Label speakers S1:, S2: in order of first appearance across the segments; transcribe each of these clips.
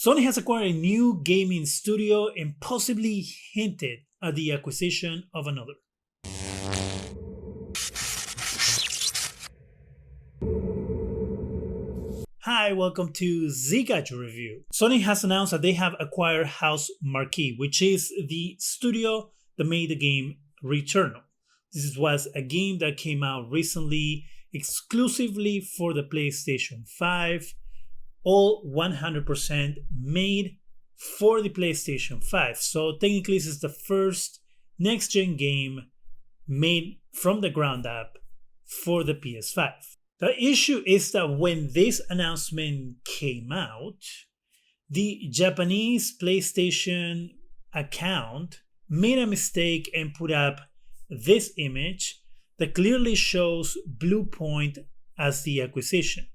S1: Sony has acquired a new gaming studio and possibly hinted at the acquisition of another. Hi, welcome to Zgadgetreview. Sony has announced that they have acquired Housemarque, which is the studio that made the game Returnal. This was a game that came out recently exclusively for the PlayStation 5, all 100% made for the PlayStation 5. So technically this is the first next-gen game made from the ground up for the PS5. The issue is that when this announcement came out, the Japanese PlayStation account made a mistake and put up this image that clearly shows Bluepoint as the acquisition.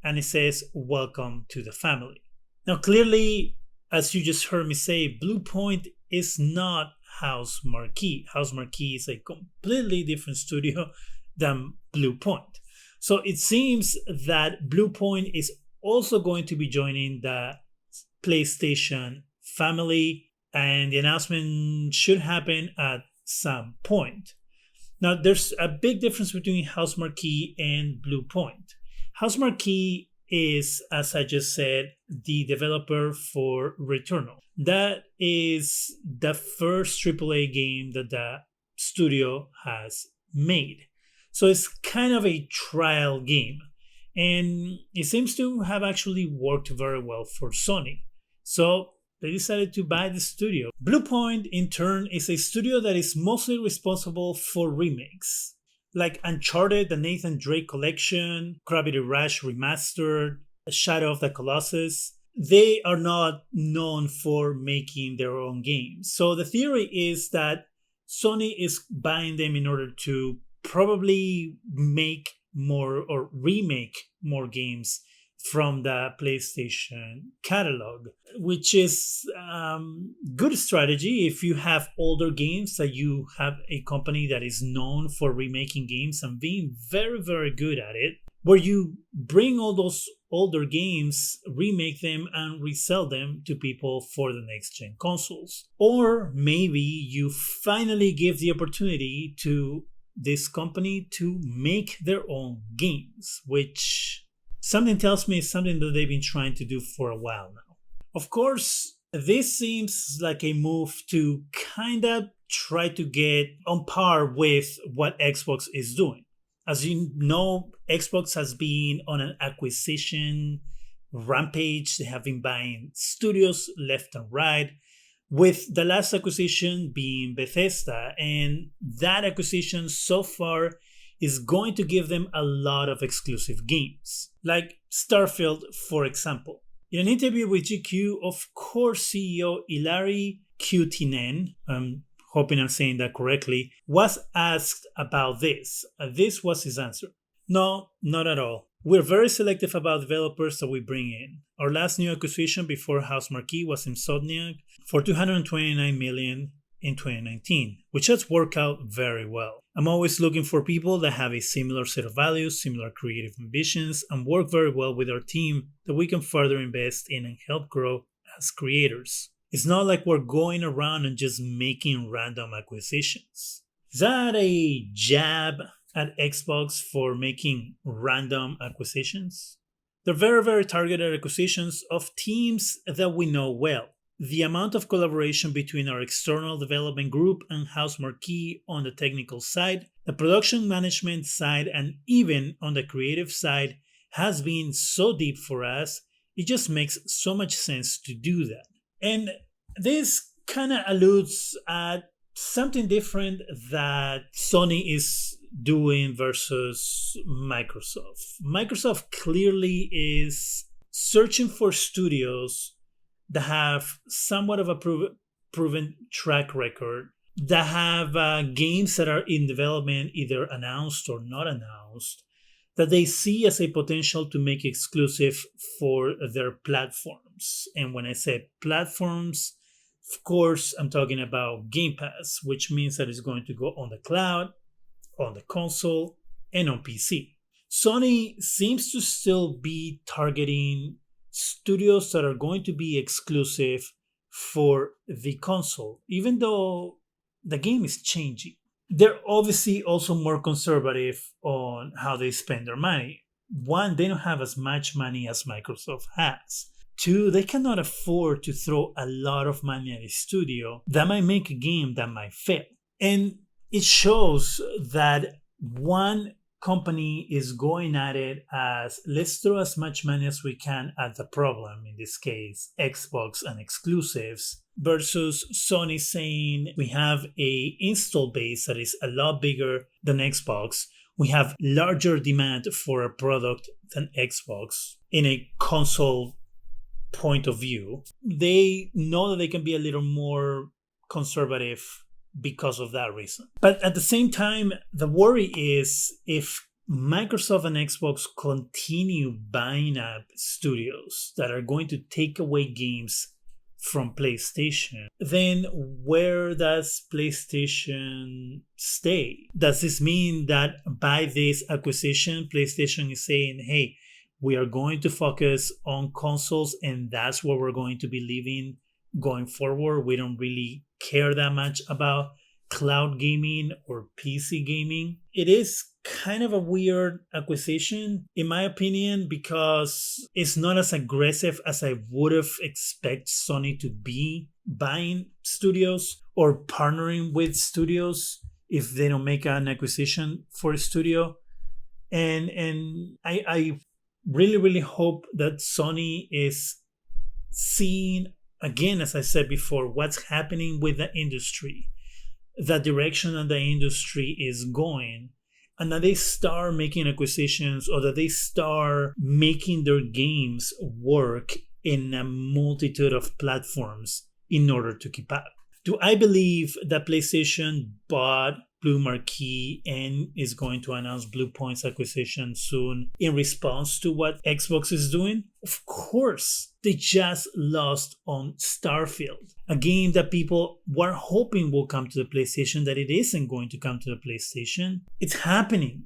S1: And it says, "Welcome to the family." Now, clearly, as you just heard me say, Bluepoint is not Housemarque. Housemarque is a completely different studio than Bluepoint. So it seems that Bluepoint is also going to be joining the PlayStation family, and the announcement should happen at some point. Now, there's a big difference between Housemarque and Bluepoint. Housemarque is, as I just said, the developer for Returnal. That is the first AAA game that the studio has made. So it's kind of a trial game, and it seems to have actually worked very well for Sony. So they decided to buy the studio. Bluepoint, in turn, is a studio that is mostly responsible for remakes, like Uncharted, the Nathan Drake Collection, Gravity Rush Remastered, Shadow of the Colossus. They are not known for making their own games. So the theory is that Sony is buying them in order to probably make more or remake more games from the PlayStation catalog, which is good strategy if you have older games, that you have a company that is known for remaking games and being very, very good at it, where you bring all those older games, remake them, and resell them to people for the next gen consoles. Or maybe you finally give the opportunity to this company to make their own games, which something tells me is something that they've been trying to do for a while now. Of course, this seems like a move to kind of try to get on par with what Xbox is doing. As you know, Xbox has been on an acquisition rampage. They have been buying studios left and right, with the last acquisition being Bethesda, and that acquisition so far is going to give them a lot of exclusive games, like Starfield, for example. In an interview with GQ, of course, CEO Ilari Kutinen, I'm hoping I'm saying that correctly, was asked about this. This was his answer. "No, not at all. We're very selective about developers that we bring in. Our last new acquisition before Housemarque was Insomniac for $229 million in 2019, which has worked out very well. I'm always looking for people that have a similar set of values, similar creative ambitions, and work very well with our team that we can further invest in and help grow as creators. It's not like we're going around and just making random acquisitions." Is that a jab at Xbox for making random acquisitions? They're very, very targeted acquisitions of teams that we know well. The amount of collaboration between our external development group and Housemarque on the technical side, the production management side, and even on the creative side has been so deep for us, it just makes so much sense to do that. And this kind of alludes at something different that Sony is doing versus Microsoft. Microsoft clearly is searching for studios that have somewhat of a proven track record, that have games that are in development, either announced or not announced, that they see as a potential to make exclusive for their platforms. And when I say platforms, of course, I'm talking about Game Pass, which means that it's going to go on the cloud, on the console, and on PC. Sony seems to still be targeting studios that are going to be exclusive for the console, even though the game is changing. They're obviously also more conservative on how they spend their money. One, they don't have as much money as Microsoft has. Two, they cannot afford to throw a lot of money at a studio that might make a game that might fail. And it shows that one company is going at it as let's throw as much money as we can at the problem, in this case Xbox and exclusives, versus Sony saying we have a install base that is a lot bigger than Xbox. We have larger demand for a product than Xbox in a console point of view. They know that they can be a little more conservative because of that reason. But at the same time, the worry is if Microsoft and Xbox continue buying up studios that are going to take away games from PlayStation, then where does PlayStation stay? Does this mean that by this acquisition, PlayStation is saying, hey, we are going to focus on consoles and that's where we're going to be living going forward? We don't really care that much about cloud gaming or PC gaming. It is kind of a weird acquisition, in my opinion, because it's not as aggressive as I would have expected Sony to be buying studios or partnering with studios if they don't make an acquisition for a studio. And I really, really hope that Sony is seeing, again, as I said before, what's happening with the industry, the direction that the industry is going, and that they start making acquisitions or that they start making their games work in a multitude of platforms in order to keep up. Do I believe that PlayStation bought Bluemarque and is going to announce Bluepoint's acquisition soon in response to what Xbox is doing? Of course. They just lost on Starfield, a game that people were hoping will come to the PlayStation, that it isn't going to come to the PlayStation. It's happening.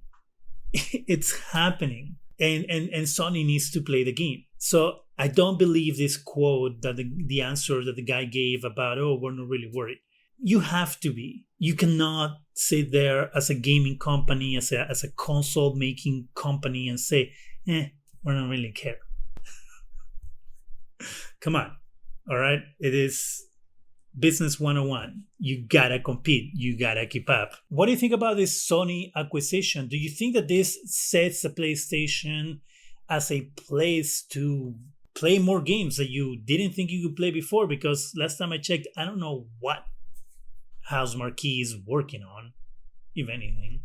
S1: It's happening. And Sony needs to play the game. So I don't believe this quote that the answer that the guy gave about, oh, we're not really worried. You have to be. You cannot sit there as a gaming company, as a console making company and say, we don't really care. Come on. All right. It is business 101. You gotta compete. You gotta keep up. What do you think about this Sony acquisition? Do you think that this sets the PlayStation as a place to play more games that you didn't think you could play before? Because last time I checked, I don't know what Housemarque is working on, if anything.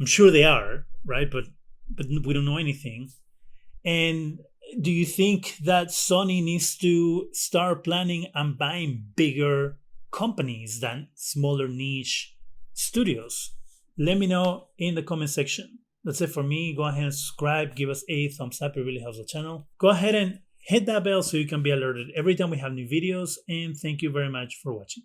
S1: I'm sure they are, right? But we don't know anything. And do you think that Sony needs to start planning and buying bigger companies than smaller niche studios? Let me know in the comment section. That's it for me. Go ahead and subscribe. Give us a thumbs up. It really helps the channel. Go ahead and hit that bell so you can be alerted every time we have new videos. And thank you very much for watching.